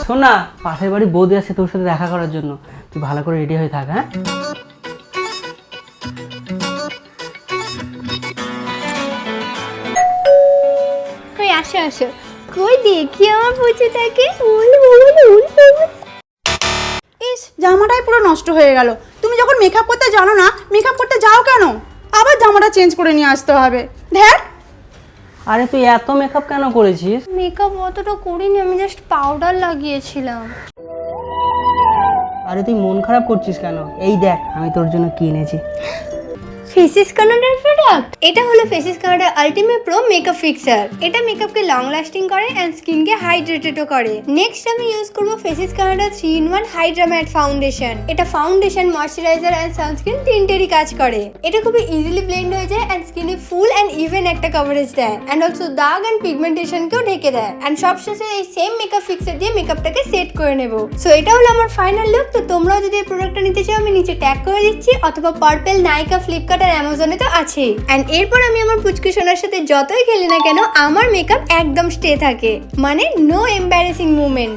শোন না, পাশের বাড়ি বৌদি আছে তোর সাথে দেখা করার জন্য, তুই ভালো করে রেডি হয়ে থাক। হ্যাঁ কই আসো আসো, কই দেখি আমার পুচুটাকে। ইস, জামাটাই পুরো নষ্ট হয়ে গেল। তুমি যখন মেকআপ করতে জানো না, মেকআপ করতে যাও কেন? আবার জামাটা চেঞ্জ করে নিয়ে আসতে হবে। ধ্যার, আরে তুই এত মেকআপ কেন করেছিস? মেকআপ অতটা করিনি, আমি জাস্ট পাউডার লাগিয়েছিলাম। আরে তুই মন খারাপ করছিস কেন? এই দেখ আমি তোর জন্য কি এনেছি। ফেসিস কানাডার প্রোডাক্ট। এটা হলো Faces Canada ultimate pro makeup fixer. এটা মেকআপকে লং লাস্টিং করে এন্ড স্কিনকে হাইড্রেটেডও করে। নেক্সট আমি ইউজ করব Faces Canada 3-in-1 hydra matte foundation. এটা ফাউন্ডেশন, ময়শ্চারাইজার এন্ড সানস্ক্রিন তিনটেরই কাজ করে। এটা খুবই ইজিলি ব্লেন্ড হয়ে যায় এন্ড স্কিনে ফুল এন্ড ইভেন একটা কভারেজ দেয় এন্ড অলসো দাগ এন্ড পিগমেন্টেশনকেও ঢেকে দেয়। এন্ড সবশেষে এই সেম মেকআপ ফিক্সার দিয়ে মেকআপটাকে সেট করে নেব। সো এটা হলো আমার ফাইনাল লুক। তো তোমরাও যদি এই প্রোডাক্টটা নিতে চাও আমি নিচে ট্যাগ করে দিচ্ছি, অথবা পার্পল, নাইকা, ফ্লিপকার্ট আর অ্যামাজনে তো আছেই। এন্ড এরপর আমি আমার পুচকু সোনার সাথে যতই খেলি না কেন আমার মেকআপ একদম স্টে থাকে, মানে নো এম্বারেসিং মুভমেন্ট।